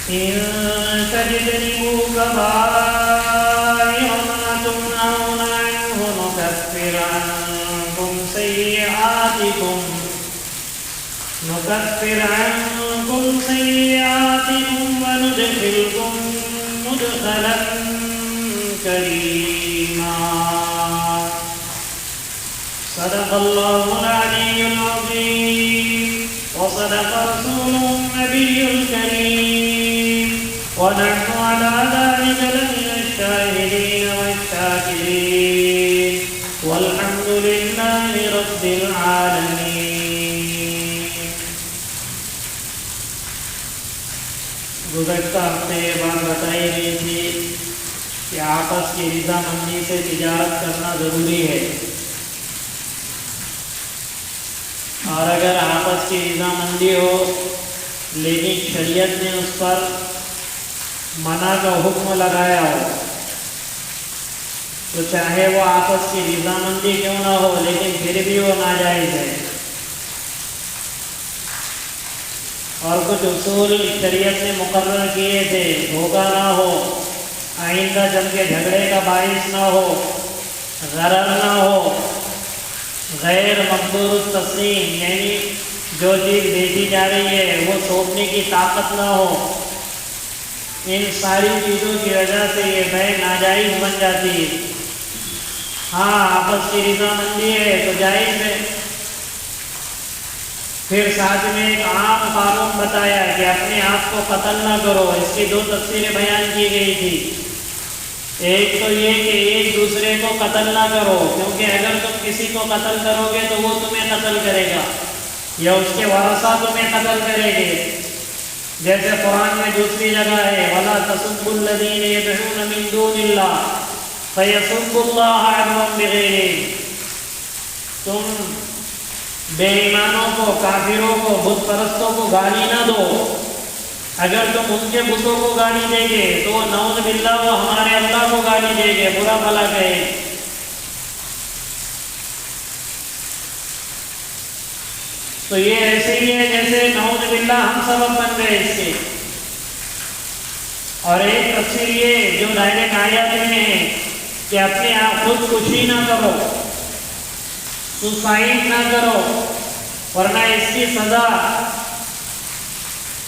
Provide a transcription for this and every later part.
إن تجتنبوا كبائر ما تنهون عنه نكفر عنكم سيئاتكم وندخلكم مدخلا كريما. صدق الله العلي العظيم وصدق رسوله النبي الكريم ونحن على ذلك لمن الشاهدين والشاكرين والحمد لله رب العالمين. گزشتہ ہفتے یہ بات بتائی گئی تھی کہ آپس کی رضامندی سے تجارت کرنا ضروری ہے، اور اگر آپس کی رضامندی ہو لیکن شریعت نے اس پر منع کا حکم لگایا ہو تو چاہے وہ آپس کی رضامندی کیوں نہ ہو لیکن پھر بھی وہ ناجائز ہے. اور کچھ اصول شریعت نے مقرر کیے تھے، دھوکہ نہ ہو، آئندہ چل کے جھگڑے کا باعث نہ ہو، غرر نہ ہو، غیر مقدور التسلیم یعنی جو چیز بیچی جا رہی ہے وہ سونپنے کی طاقت نہ ہو. ان ساری چیزوں کی وجہ سے یہ بیع ناجائز بن جاتی ہے. ہاں آپس کی رضامندی ہے تو جائز ہے. پھر ساتھ میں ایک عام قانون بتایا کہ اپنے آپ کو قتل نہ کرو. اس کی دو تفسیریں بیان کی گئی تھی. ایک تو یہ کہ ایک دوسرے کو قتل نہ کرو، کیونکہ اگر تم کسی کو قتل کرو گے تو وہ تمہیں قتل کرے گا یا اس کے ورثہ تمہیں قتل کریں گے. جیسے قرآن میں دوسری جگہ ہے وَلَا تَسُبُّوا الَّذِينَ يَدْعُونَ مِن دُونِ اللَّهِ فَيَسُبُّوا اللَّهَ عَدْوًا بِغَيْرِ عِلْمٍ. تم بے ایمانوں کو، کافروں کو، بت پرستوں کو گالی نہ دو. اگر تم ان کے بتوں کو گالی دیں گے تو وہ نعوذ باللہ وہ ہمارے اللہ کو گالی دیں گے، برا بھلا کہیں. تو یہ ایسے ہی ہے جیسے نعوذ باللہ ہم سبب بن گئے اس کے. اور ایک تفسیر یہ جو ڈائریکٹ آیات میں ہے کہ اپنے آپ خودکشی نہ کرو، سوسائڈ نہ کرو، ورنہ اس کی سزا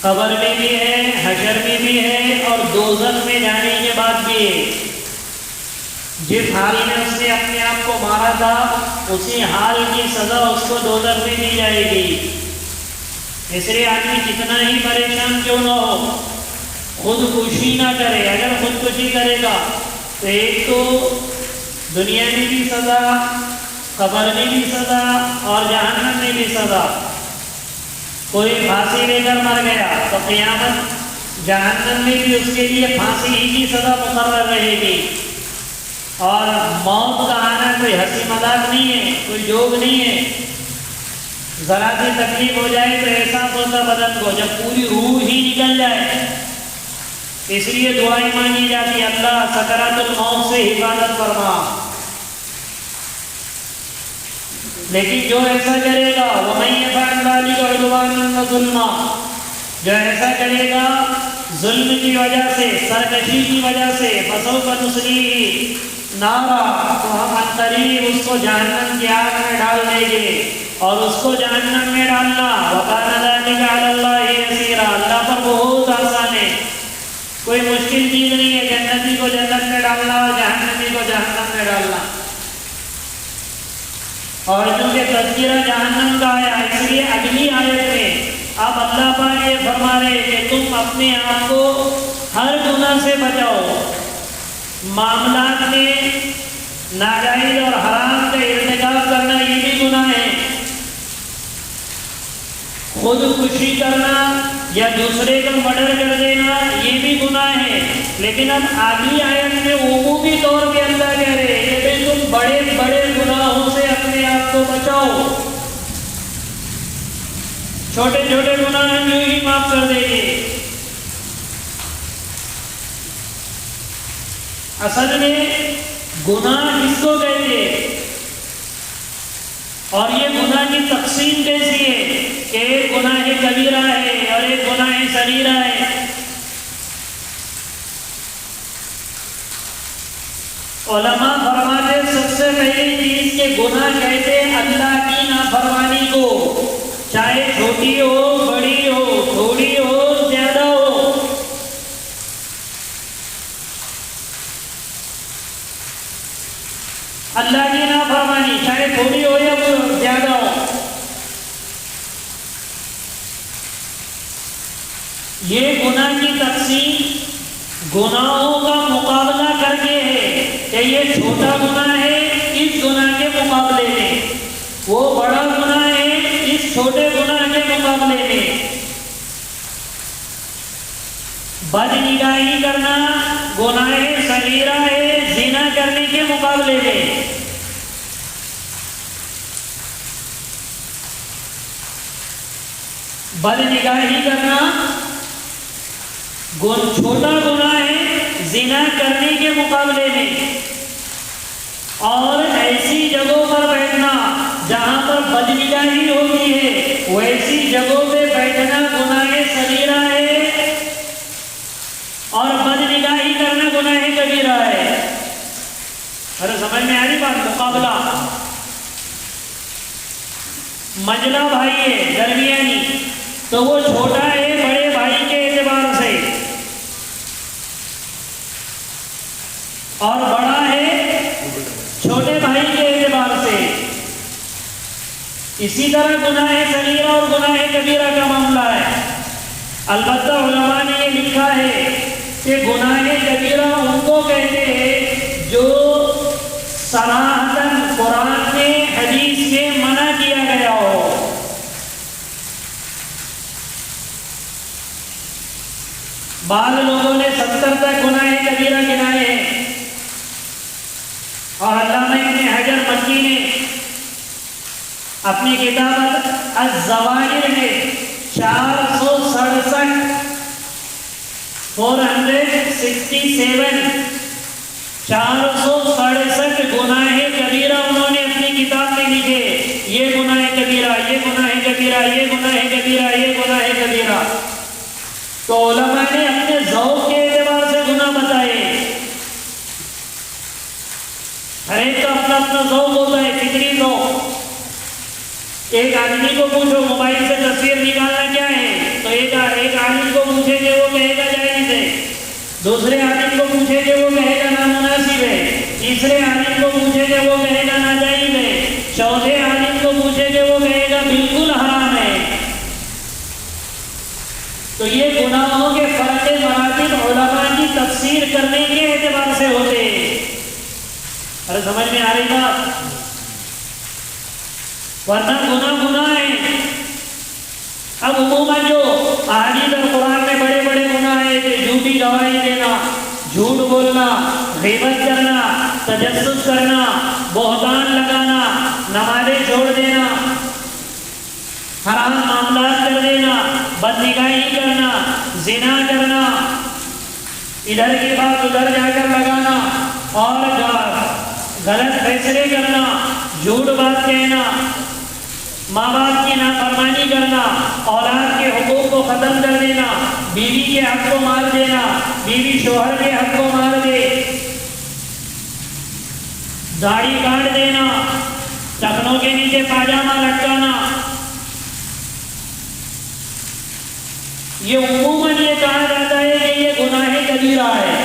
قبر میں بھی ہے، حشر میں بھی ہے اور دوزخ میں جانے کے بعد بھی ہے. جس حال میں اس نے اپنے آپ کو مارا تھا اسی حال کی سزا اس کو دوزخ میں دی جائے گی. اس لیے آدمی کتنا ہی پریشان کیوں نہ ہو خودکشی نہ کرے. اگر خودکشی کرے گا تو ایک تو دنیا میں بھی سزا، قبر میں بھی سزا اور جہنم میں بھی سزا. کوئی پھانسی لے کر مر گیا تو قیامت جہنم میں بھی اس کے لیے پھانسی ہی کی سزا مقرر رہے گی. اور موت کا آنا کوئی ہنسی مذاق نہیں ہے، کوئی جوک نہیں ہے. ذرا سی تکلیف ہو جائے تو احساس ہوتا بدن کو جب پوری روح ہی نکل جائے. اس لیے دعائیں مانگی جاتی اللہ سکرات الموت سے حفاظت فرما. لیکن جو ایسا کرے گا وَمَن يَفْعَلْ ذَلِكَ عُدْوَانًا وَظُلْمًا، جو ایسا کرے گا ظلم کی وجہ سے، سرکشی کی وجہ سے، فَسَوْفَ نُصْلِيهِ نَارًا، تو ہم عنقریب اس کو جہنم کی آگ میں ڈال دیں گے. اور اس کو جہنم میں ڈالنا وَكَانَ ذَلِكَ عَلَى اللَّهِ يَسِيرًا، اللہ پر بہت آسان ہے، کوئی مشکل چیز نہیں ہے جنتی کو جنت میں ڈالنا اور جہنمی کو جہنم میں ڈالنا. اور چونکہ تذکرہ جہنم کا آیا اس لیے اگلی آیت میں اب اللہ پاک یہ فرما رہے کہ تم اپنے آپ کو ہر گناہ سے بچاؤ. معاملات میں ناجائز اور حرام کا ارتکاب کرنا یہ بھی گناہ ہے، خودکشی کرنا یا دوسرے کو مرڈر کر دینا یہ بھی گناہ ہے. لیکن اب آگلی آیت میں عمومی طور پہ اللہ کہہ رہے ہیں کہ تم بڑے بڑے گناہوں سے اپنے آپ کو بچاؤ، چھوٹے چھوٹے گناہ ہم یوں ہی معاف کر دیں گے. اصل میں گناہ کس کو کہتے ہیں اور یہ گناہ کی تقسیم کیسی ہے کہ ایک گناہ کبیرہ ہے اور ایک گناہ صغیرہ ہے. علماء فرماتے سب سے پہلی چیز کہ گناہ کہتے اللہ کی نافرمانی کو، چاہے چھوٹی ہو بڑی ہو تھوڑی ہو زیادہ ہو۔ اللہ کی نافرمانی چاہے تھوڑی ہو یا زیادہ ہو، یہ گناہ کی تقسیم گناہوں کا مقابلہ کر کے ہے کہ یہ چھوٹا گناہ ہے اس گناہ کے مقابلے میں، وہ بڑا گناہ ہے اس چھوٹے گناہ کے مقابلے میں۔ بد نگاہی کرنا گناہ صغیرہ ہے زنا کرنے کے مقابلے میں۔ بد نگاہی کرنا چھوٹا گناہ ہے زنا کرنے کے مقابلے میں، اور ایسی جگہوں پر بیٹھنا جہاں پر بد نگاہی ہوتی ہے ویسی جگہوں پہ بیٹھنا گناہ صغیرہ ہے، اور بد نگاہی کرنا گناہ کبیرہ ہے۔ ارے سمجھ میں آ رہی بات؟ مقابلہ منجلا بھائی ہے درمیانی، تو وہ چھوٹا ہے بڑے بھائی کے اعتبار سے، اور بڑا ہے چھوٹے بھائی کے اعتبار سے۔ اسی طرح گناہ صغیرہ اور گناہ کبیرہ کا معاملہ ہے۔ البتہ علماء نے یہ لکھا ہے کہ گناہ کبیرہ ان کو کہتے ہیں جو صراحتاً قرآن میں حدیث میں منع کیا گیا ہو۔ بعض لوگوں نے 70 تک گناہ کبیرہ گنائے ہیں، اور علامہ ابن حجر مکی نے اپنی کتاب الزواجر میں 467 گناہ کبیرہ انہوں نے اپنی کتاب میں لکھے۔ یہ گناہ کبیرہ، یہ گناہ کبیرہ، یہ گناہ کبیرہ، یہ گناہ کبیرہ۔ تو علماء نے اپنے ذوق کے اعتبار سے گناہ بتائے۔ ہر ایک کا اپنا اپنا ذوق ہوتا ہے، فکری ذوق۔ ایک آدمی کو پوچھو موبائل سے تصویر نکالنا کیا ہے، تو ایک عالم کو پوچھے کہ وہ کہے گا جائز ہے، دوسرے عالم کو پوچھے کہ وہ کہے گا نامناسب ہے، تیسرے عالم کو پوچھے کہ وہ کہے گا ناجائز ہے، چوتھے عالم کو پوچھے کہ وہ کہے گا بالکل حرام ہے۔ تو یہ گناہوں کے فرق مراتب علماء کی تفسیر کرنے کے اعتبار سے ہوتے ہیں۔ ارے سمجھ میں آ رہی بات؟ ورنہ گناہ ہے۔ اب عموماً جو احادیث اور قرآن میں بڑے بڑے گناہ ہیں کہ جھوٹی گواہی دینا، جھوٹ بولنا، غیبت کرنا، تجسس کرنا، بہتان لگانا، نمازیں چھوڑ دینا، حرام معاملات کر دینا، بدنگاہی کرنا، زنا کرنا، ادھر کی بات ادھر جا کر لگانا، اور غلط فیصلے کرنا، جھوٹ بات کہنا، ماں باپ کی نافرمانی کرنا، اولاد کے حقوق کو ختم کر دینا، بیوی کے حق کو مار دینا، بیوی شوہر کے حق کو مار دے، داڑھی کاٹ دینا، ٹخنوں کے نیچے پاجامہ لٹکانا، یہ عموماً یہ کہا جاتا ہے کہ یہ گناہ کبیرہ ہے۔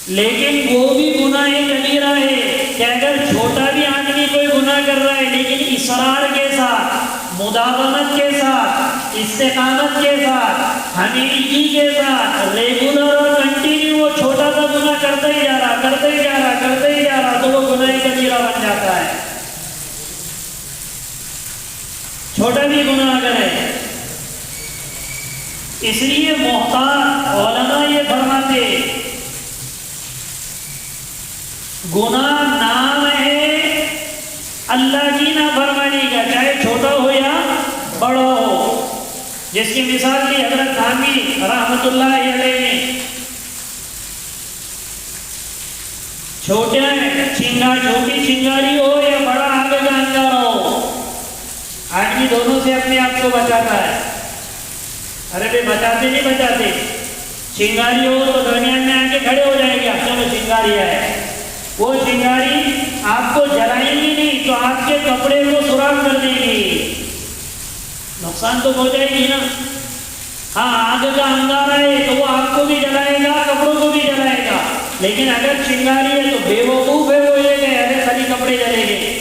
لیکن وہ بھی گناہ کبیرہ ہے کہ اگر چھوٹا بھی آدمی کوئی گناہ کر رہا ہے لیکن اصرار کے ساتھ، مداومت کے ساتھ، استقامت کے ساتھ، ہمیشگی کے ساتھ، ریگولر اور کنٹینیو وہ چھوٹا سا گناہ کرتا ہی جا رہا، کرتا ہی جا رہا، کرتا ہی جا رہا، تو وہ گناہ کبیرہ بن جاتا ہے۔ چھوٹا بھی گناہ کرے، اس لیے محتاط علماء یہ فرماتے گناہ نام ہے اللہ کی نافرمانی کا، چاہے چھوٹا ہو یا بڑا ہو۔ جس کی مثال دی حضرت تھانوی رحمت اللہ علیہ نے، چھوٹی چنگاری ہو یا بڑا آگ کا انگارہ ہو، آدمی دونوں سے اپنے آپ کو بچاتا ہے۔ ارے بھائی بچاتے نہیں بچاتے، چنگاری ہو تو درمیان میں آ کے کھڑے ہو جائے گا، چلو چنگاری ہے، وہ چنگاری آپ کو جلائے گی نہیں تو آپ کے کپڑے کو سوراخ کر دے گی، نقصان تو پہنچائے گی نا۔ ہاں آگ کا انگارہ ہے تو وہ آپ کو بھی جلائے گا، کپڑوں کو بھی جلائے گا، لیکن اگر چنگاری ہے تو بے وقوف ہے وہ یہ کہ ارے خالی کپڑے جلیں گے۔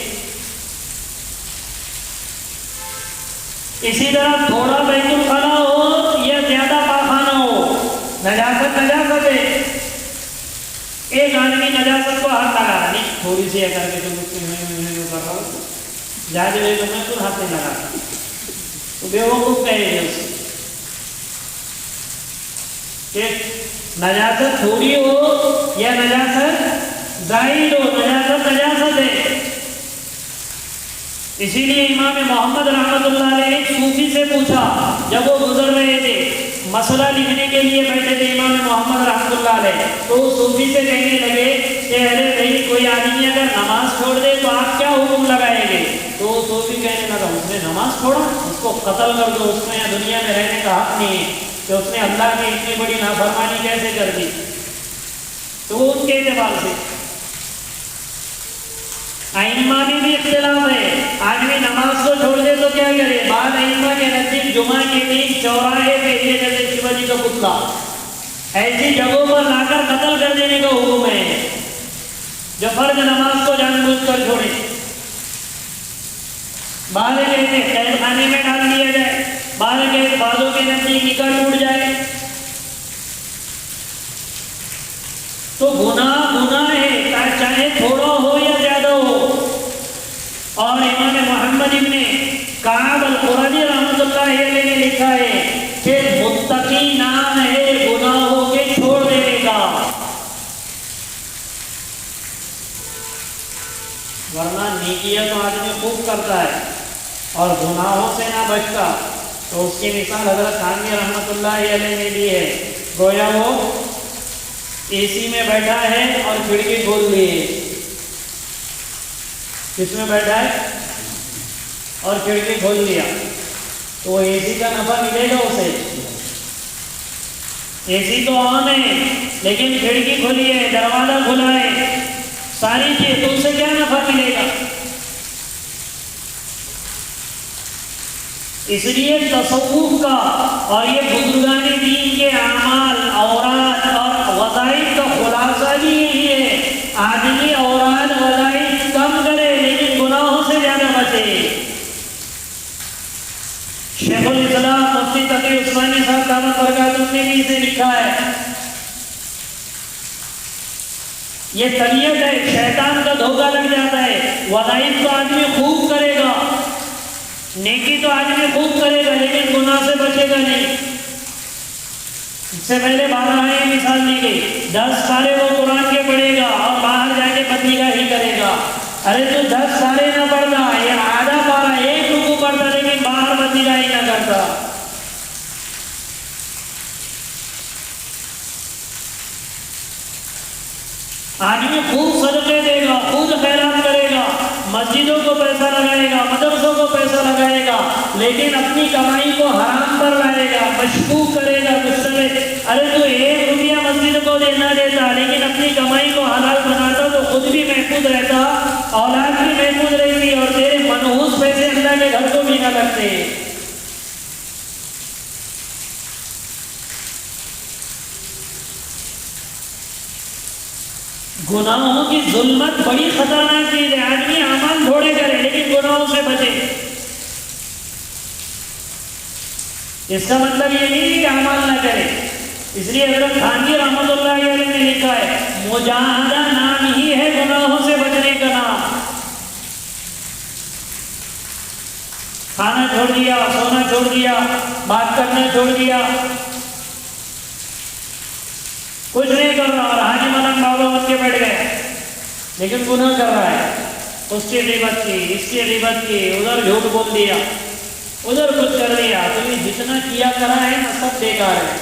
اسی طرح تھوڑا بیت الخلا ہو یا زیادہ پاخانہ ہو، نجاست نجاست ہے، ایک آدمی نجاست کو ہاتھ لگا رہا، نہیں تھوڑی سی کر کے تم کر رہا ہو زیادہ ہے تو میں خود ہاتھ نہیں لگا رہا، تو بے وقوف کہے گے اسے کہ نجاست تھوڑی ہو یا نجاست زائد ہو، نجاست نجاست ہے۔ اسی لیے امام محمد رحمۃ اللہ علیہ نے صوفی سے پوچھا، جب وہ گزر رہے تھے مسئلہ لکھنے کے لیے بیٹھے تھے امام محمد رحمۃ اللہ علیہ، تو وہ صوفی سے کہنے لگے کہ ارے بھائی کوئی آدمی اگر نماز چھوڑ دے تو آپ کیا حکم لگائیں گے؟ تو وہ صوفی کہنے لگا اس نے نماز چھوڑا، اس کو قتل کر دو، اس میں دنیا میں رہنے کا حق نہیں ہے، کہ اس نے اللہ کی اتنی بڑی نافرمانی کیسے کر دی؟ تو وہ ان کے اعتبار سے ائمہ میں بھی اختلاف ہے، آدمی نماز کو چھوڑ دے تو کیا کرے؟ بعض ائمہ کے نزدیک جمعہ کے دن چوراہے پہ یہ جیسے شیوا جی کا پتلا ایسی جگہوں پر لا کر قتل کر دینے کا حکم ہے جو فرض نماز کو جان بوجھ کر چھوڑے۔ بعض کہتے ہیں قید خانے میں ڈال دیا جائے، بعضوں کے نزدیک نکاح ٹوٹ جائے۔ تو گناہ ہے، چاہے تھوڑا ہو یا زیادہ ہو۔ اور امام محمد ابن کعب القرظی رحمۃ اللہ علیہ نے لکھا ہے کہ متقی نام ہے گناہوں کے چھوڑ دینے کا، ورنہ نیکیاں تو آدمی خوب کرتا ہے اور گناہوں سے نہ بچتا، تو اس کی مثال حضرت تھانوی رحمۃ اللہ علیہ نے دی ہے۔ گویا وہ اے سی میں بیٹھا ہے اور کھڑکی کھول لی ہے، کس میں بیٹھا ہے اور کھڑکی کھول لیا، تو وہ اے سی کا نفع ملے گا اسے؟ اے سی تو آن ہے لیکن کھڑکی کھلی ہے، دروازہ کھلا ہے، ساری چیز، تو اسے کیا نفع ملے گا؟ اس لیے تصوف کا اور یہ بزرگان دین کے اعمال، اوراد اور وظائف کا خلاصہ بھی یہی ہے، آدمی اوراد وظائف کم کرے لیکن گناہوں سے زیادہ بچے۔ شیخ الاسلام مفتی تقی عثمانی صاحب دامت برکاتہ نے بھی اسے لکھا ہے، یہ طبیعت ہے، شیطان کا دھوکہ لگ جاتا ہے، وظائف تو آدمی خوب کرے گا، نیکی تو آدمی خوب کرے گا لیکن گناہ سے بچے گا نہیں۔ اس سے پہلے بارہ یہ مثال دی گئی، 10 پارے وہ قرآن کے پڑھے گا اور باہر جا کے بدنگاہی کرے گا۔ ارے تو 10 پارے نہ پڑھتا، یہ آدھا پارا ایک رکوع پڑھتا لیکن باہر بدنگاہی نہ کرتا۔ آدمی خوب صدقے دے گا، خود خیرات کرے گا، مسجدوں کو پیسہ لگائے گا، مدرسوں کو پیسہ لگائے گا، لیکن اپنی کمائی کو حرام پر لائے گا، مشکوک کرے گا کچھ سمے۔ ارے تو 1 روپیہ مسجد کو دینا دیتا لیکن اپنی کمائی کو حلال بناتا تو خود بھی محفوظ رہتا، اولاد بھی محفوظ رہتی اور تیرے منحوس پیسے اللہ کے گھر کو بھی نہ لگتے۔ گناہوں کی ظلمت بڑی خطرناک چیز ہے، آدمی اعمال تھوڑے کرے لیکن گناہوں سے بچے۔ اس کا مطلب یہ نہیں کہ اعمال نہ کرے، اس لیے حضرت تھانوی رحمۃ اللہ علیہ نے لکھا ہے مجاہدہ نام ہی ہے گناہوں سے بچنے کا نام۔ کھانا چھوڑ دیا، سونا چھوڑ دیا، بات کرنا چھوڑ دیا، کچھ نہیں کر رہا اور حاجی ملنگ بابا بن کے بیٹھ گئے لیکن گناہ کر رہا ہے، اس کی غیبت کی، اس کی غیبت کی، ادھر جھوٹ بول دیا، ادھر کچھ کر دیا، تو یہ جتنا کیا کرا ہے نا سب بیکار ہے،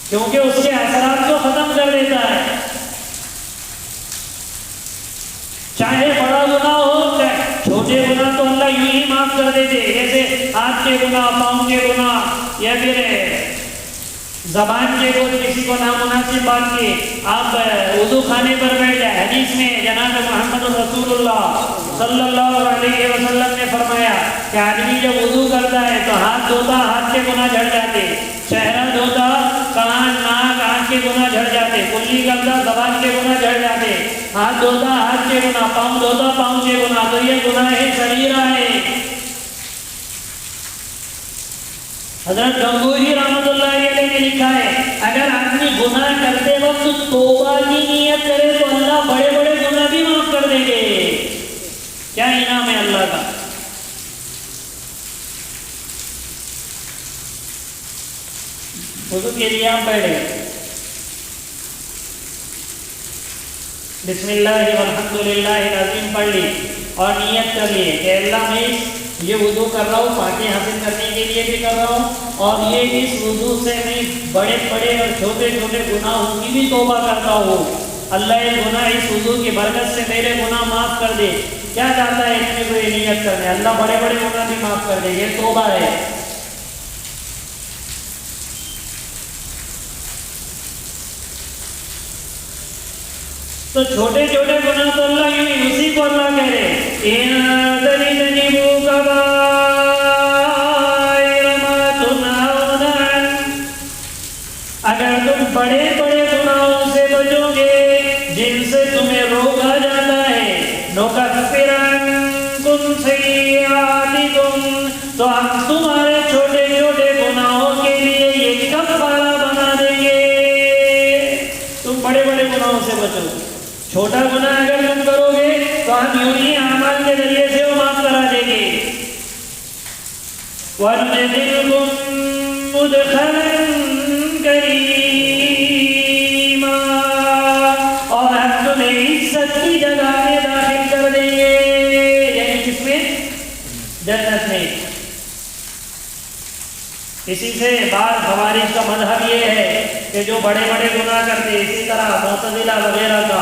کیونکہ اس کے اثرات کو ختم کر دیتا ہے۔ چاہے بڑا گناہ ہو چاہے چھوٹے گناہ تو اللہ یوں ہی معاف کر دیتے، جیسے ہاتھ کے گناہ، پاؤں کے گناہ، یا پھر زبان کے کوئی کسی کو نامناسب بات کی، آپ وضو خانے پر بیٹھ جائے۔ حدیث میں جناب محمد رسول اللہ صلی اللہ علیہ وسلم نے فرمایا کہ آدمی جب وضو کرتا ہے تو ہاتھ دھوتا، ہاتھ کے گناہ جھڑ جاتے، چہرہ دھوتا، کان، ناک، آنکھ کے گناہ جھڑ جاتے، کلی کرتا، زبان کے گناہ جھڑ جاتے، ہاتھ دھوتا، ہاتھ کے گناہ، پاؤں دھوتا، پاؤں کے گناہ۔ تو یہ گناہ صغیرہ ہے۔ حضرت گنگوہی رحمۃ اللہ علیہ نے لکھا ہے اگر آدمی گناہ کرتے وقت توبہ کی نیت کرے تو اللہ بڑے بڑے گناہ بھی معاف کر دیں گے۔ کیا انعام ہے اللہ کا! وضو کے لیے آپ بیٹھے، بسم اللہ والحمدللہ العظیم پڑھ لی اور نیت کر لیے کہ اللہ میں یہ وضو کر رہا ہوں پاکی حاصل کرنے کے لیے بھی کر رہا ہوں، اور یہ اس وضو سے میں بڑے بڑے اور چھوٹے چھوٹے گناہوں کی بھی توبہ کرتا ہوں۔ اللہ یہ گناہ اس وضو کی برکت سے میرے گناہ معاف کر دے۔ کیا چاہتا ہے اتنے کو یہ نیت کرنے؟ اللہ بڑے بڑے گناہ بھی معاف کر دے، یہ توبہ ہے۔ تو چھوٹے چھوٹے گناہ تو اللہ یوں ہی، اسی کو اللہ کہہ رہے اگر تم بڑے بڑے گناہوں سے بچو گے جن سے تمہیں روکا جاتا ہے، نُكَفِّرَنَّكُمْ سَيِّئَاتِكُمْ، تو ہم تمہارے چھوٹے چھوٹے گناہوں کے لیے یہ کفارہ بنا دیں گے۔ تم بڑے بڑے گناہوں سے بچو، چھوٹا گناہ اگر تم کرو گے تو ہم یوں ہی اعمال کے ذریعے سے وہ معاف کرا دیں گے۔ وَنُدْخِلْكُم مُدْخَلًا کریما، اور ہم تمہیں عزت کی جگہ میں داخل کر دیں گے، یعنی کس میں؟ جنت میں۔ اسی سے بعض خوارج کا مذہب یہ ہے کہ جو بڑے بڑے گناہ کرتے، اسی طرح معتزلہ وغیرہ کا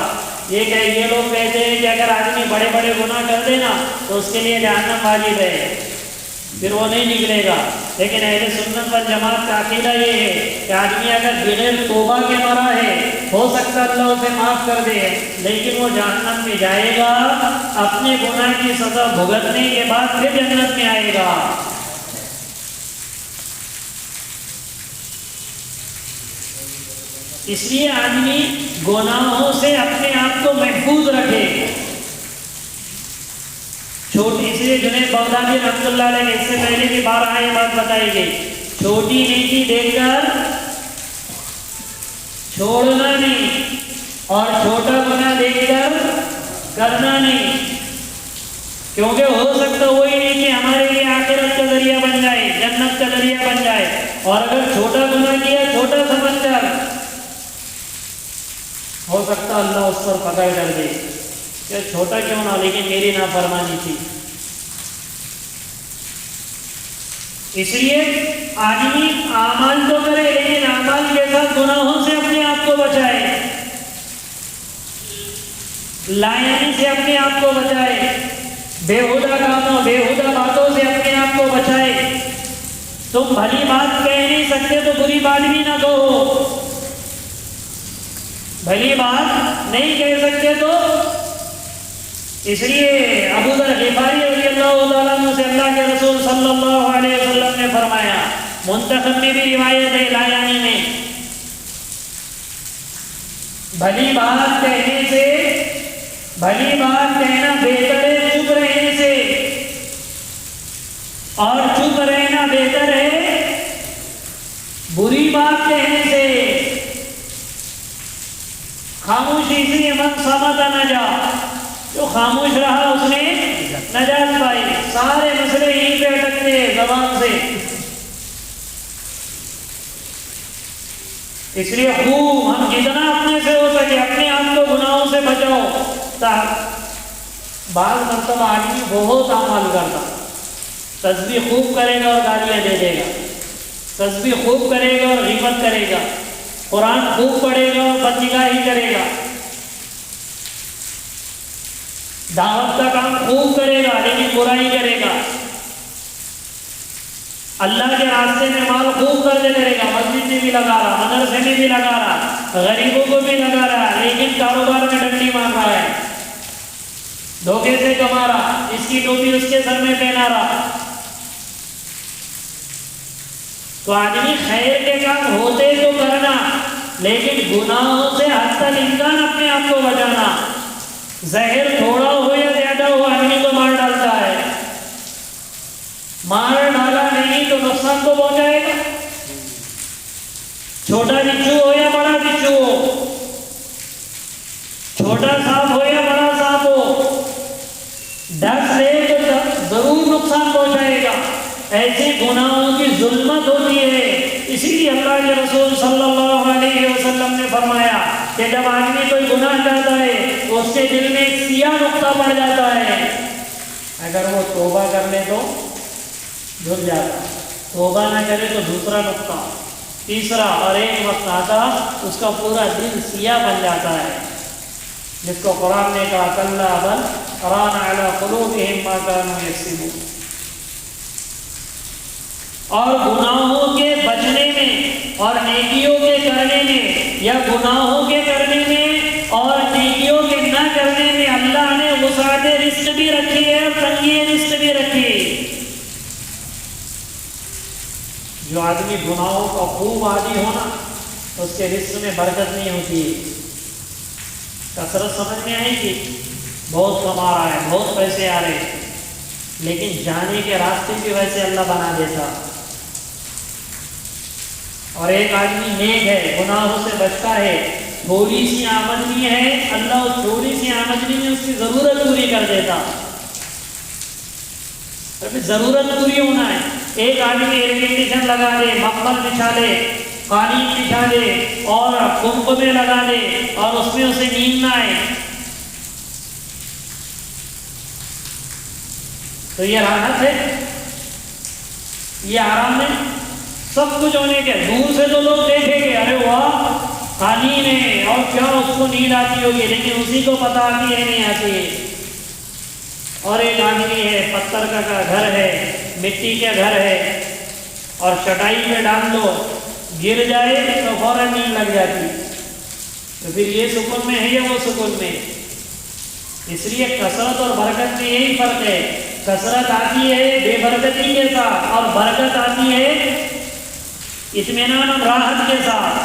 یہ لوگ کہتے ہیں کہ اگر آدمی بڑے بڑے گناہ کر دے نا تو اس کے لیے جہنم واجب ہے، پھر وہ نہیں نکلے گا۔ لیکن اہل سنت والجماعت کا عقیدہ یہ ہے کہ آدمی اگر بغیر توبہ کے مرا ہے، ہو سکتا اللہ اسے معاف کر دے، لیکن وہ جہنم میں جائے گا، اپنے گناہ کی سزا بھگتنے کے بعد پھر جنت میں آئے گا۔ اس لیے آدمی گناہوں سے اپنے آپ کو محفوظ رکھے۔ چھوٹی، اس لیے جنید بغدادی رحمۃ اللہ علیہ نے اس سے پہلے بھی بار یہ بات بتائی گئی، چھوٹی نیکی دیکھ کر چھوڑنا نہیں، اور چھوٹا گناہ دیکھ کر کرنا نہیں، کیونکہ ہو سکتا وہی نیکی ہمارے لیے آخرت کا ذریعہ بن جائے، جنت کا ذریعہ بن جائے، اور اگر چھوٹا گناہ کیا چھوٹا سمجھ کر، ہو سکتا اللہ اس پر پکڑ کر دے کہ چھوٹا کیوں نہ، لیکن میری نافرمانی تھی۔ اس لیے آدمی اعمال تو کرے، لیکن اعمال کے ساتھ گناہوں سے اپنے آپ کو بچائے، لایعنی سے اپنے آپ کو بچائے، بےہودہ کاموں، بےہودہ باتوں سے اپنے آپ کو بچائے۔ تم بھلی بات کہہ نہیں سکتے تو بری بات بھی نہ کہو، بھلی بات نہیں کہہ سکتے تو۔ اس لیے ابو ذر غفاری رضی اللہ تعالیٰ عنہ سے اللہ کے رسول صلی اللہ علیہ وسلم نے فرمایا، منتخب میں بھی روایت ہے لایانی میں، بھلی بات کہنے سے، بھلی بات کہنا بہتر ہے چپ رہنے سے، اور چپ رہنا بہتر ہے بری بات کہنے سے۔ خاموشی سے من صمت نجا، جو خاموش رہا اس نے نجات پائی۔ سارے مسئلے یہیں پہ اٹکتے ہیں زبان سے۔ اس لیے خوب ہم جتنا اپنے سے ہو سکے اپنے آپ کو گناہوں سے بچاؤ۔ بعض مرتبہ آدمی بہت عمل کرتا، تسبیح خوب کرے گا اور گالیاں دے دے گا، تسبیح خوب کرے گا اور غیبت کرے گا، قرآن خوب پڑھے گا اور بدنگاہی کرے گا، دعوت کا کام خوب کرے گا لیکن برائی کرے گا۔ اللہ کے راستے میں مال خوب خرچ کرے گا، مسجد میں بھی لگا رہا، مدرسے میں بھی لگا رہا، غریبوں کو بھی لگا رہا، لیکن کاروبار میں ڈنڈی مار رہا ہے، دھوکے سے کما رہا، اس کی ٹوپی اس کے سر میں پہنا رہا. تو آدمی خیر کے کام ہوتے تو کرنا، لیکن گناہوں سے حتی الامکان اپنے آپ کو بچانا. زہر تھوڑا ہو یا زیادہ ہو آدمی کو مار ڈالتا ہے، مار ڈالا نہیں تو نقصان تو پہنچائے گا. چھوٹا بچھو ہو یا بڑا بچھو ہو، چھوٹا سانپ ہو یا بڑا سانپ ہو، ڈس لے تو ضرور نقصان پہنچائے گا. ایسے گناہوں کی ظلمت ہوتی ہے. اسی لیے اللہ کے رسول صلی اللہ علیہ وسلم نے فرمایا کہ جب آدمی کوئی گناہ کرتا ہے تو اس کے دل میں ایک سیاہ نقطہ پڑ جاتا ہے، اگر وہ توبہ کر لے تو دھل جاتا، توبہ نہ کرے تو دوسرا نقطہ، تیسرا، اور ایک وقت آتا اس کا پورا دل سیاہ بن جاتا ہے، جس کو قرآن نے کہا کلا بل ران علی قلوبہم ما کانوا یکسبون. اور گناہوں کے بچنے میں اور نیکیوں کے کرنے میں، یا گناہوں کے کرنے میں اور نیکیوں کے نہ کرنے میں اللہ نے وسعت رزق بھی رکھی ہے اور تنگی رزق بھی رکھی ہے. جو آدمی گناہوں کا خوب عادی ہونا اس کے رزق میں برکت نہیں ہوتی. کثرت سمجھ میں آئے گی، بہت کما رہا ہے، بہت پیسے آ رہے ہیں، لیکن جانے کے راستے بھی ویسے اللہ بنا دیتا. اور ایک آدمی نیک ہے، گناہوں سے بچتا ہے، تھوڑی سی آمدنی ہے، اللہ اس تھوڑی سی آمدنی میں اس کی ضرورت پوری کر دیتا. ضرورت پوری ہونا ہے. ایک آدمی ایئر کنڈیشن لگا دے، مخمل بچھا دے، قالین بچھا دے اور کنب میں لگا دے اور اس میں اسے نیند نہ آئے، تو یہ راحت ہے؟ یہ آرام ہے؟ سب کچھ ہونے کے دور سے تو لوگ دیکھیں گے، ارے واہ قالین ہے، اور کیا اس کو نیند آتی ہوگی، لیکن اسی کو پتہ آتی ہے نہیں آتی ہے. اور ایک آدمی ہے، پتھر کا گھر ہے، مٹی کے گھر ہے، اور چٹائی میں ڈال دو، گر جائے تو فوراً نیند لگ جاتی. تو پھر یہ سکون میں ہے یا وہ سکون میں؟ اس لیے کثرت اور برکت میں یہی فرق ہے. کثرت آتی ہے بے برکتی کے ساتھ، اور برکت آتی ہے اطمینان اور راحت کے ساتھ.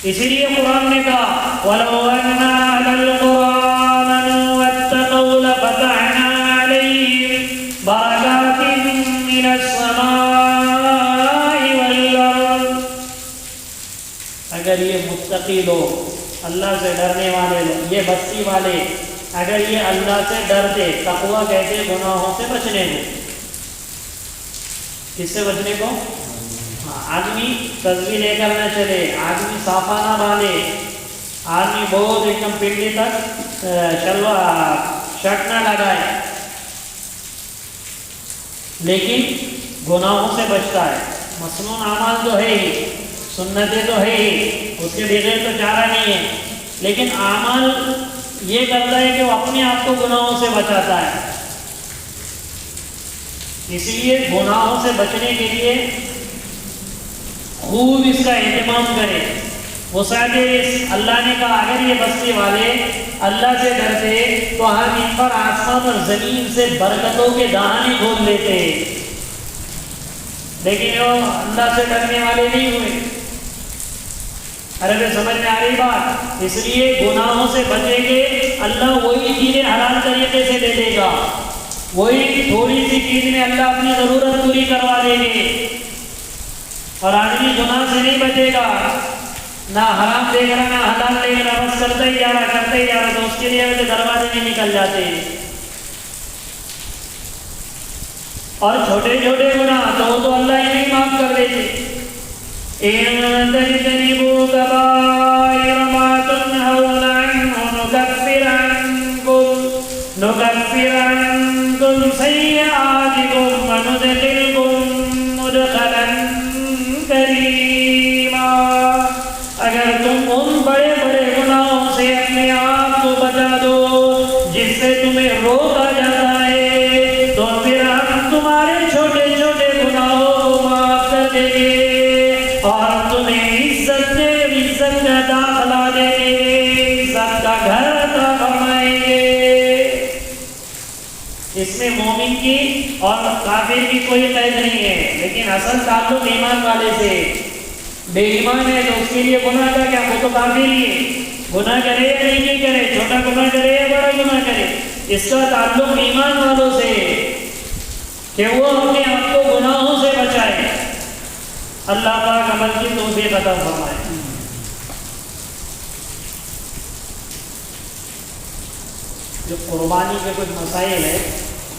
اسی لیے قرآن نے کہا وَلَوْ أَنَّ أَهْلَ الْقُرَىٰ آمَنُوا وَاتَّقَوْا لَفَتَحْنَا عَلَيْهِمْ بَرَكَاتٍ مِّنَ السَّمَاءِ وَالْأَرْضِ. اگر یہ متقی لوگ، اللہ سے ڈرنے والے لوگ، یہ بستی والے اگر یہ اللہ سے ڈرتے، تقویٰ کہتے گناہوں سے بچنے کو. کس سے بچنے کو؟ آدمی تصویر لے کر نہ چلے، آدمی صافہ نہ باندھے، آدمی بہت ایک دم پنڈلی تک شرٹ نہ لگائے، لیکن گناہوں سے بچتا ہے. مسنون اعمال تو ہے ہی، سنتیں تو ہے ہی، اس کے بغیر تو چارہ نہیں ہے، لیکن اعمال یہ کرتا ہے کہ وہ اپنے آپ کو گناہوں سے بچاتا ہے. اس لیے گناہوں سے بچنے کے لیے خوب اس کا اہتمام کرے. وسعت رزق، اللہ نے کہا اگر یہ بستی والے اللہ سے ڈرتے تو ہم ان پر آسمان اور زمین سے برکتوں کے دہانے کھول دیتے، لیکن وہ اللہ سے ڈرنے والے نہیں ہوئے. عربی سمجھ میں آ رہی بات؟ اس لیے گناہوں سے بچیں گے، اللہ وہی چیزیں حلال طریقے سے دے دے گا، وہی تھوڑی سی چیز میں اللہ اپنی ضرورت پوری کروا دیں گے. اور آدمی گناہ سے نہیں بچے گا، نہ حرام دیکھ رہا نہ حلال دیکھ رہا، بس کرتا ہی جا رہا، تو اس کے لیے ویسے دروازے نہیں نکل جاتے. اور چھوٹے چھوٹے گناہ تو اللہ ہی نہیں معاف کر دیتے. إِن تَجْتَنِبُوا كَبَائِرَ مَا تُنْهَوْنَ عَنْهُ نُكَفِّرْ عَنْكُمْ سَيِّئَاتِكُمْ وَنُدْخِلْكُمْ مُدْخَلًا كَرِيمًا. اگر تم ان بڑے بڑے گناہوں سے اپنے آپ کو بچا دو جس سے تمہیں روکا جاتا ہے، تو پھر ہم تمہارے چھوٹے چھوٹے گناہوں کو اس میں مومن کی اور کافر کی کوئی قید نہیں ہے، لیکن اصل تعلق ایمان والے سے۔ بے ایمان ہے تو اس کے لیے گناہ کا کیا، وہ تو کافر ہی ہے، گناہ کرے یا نہیں کرے، چھوٹا گناہ کرے یا بڑا گناہ کرے، اس کا تعلق ایمان والوں سے کہ وہ اپنے آپ کو گناہوں سے بچائے۔ اللہ پاک عمل کی توفیق عطا فرمائے۔ جو قربانی کے کچھ مسائل ہے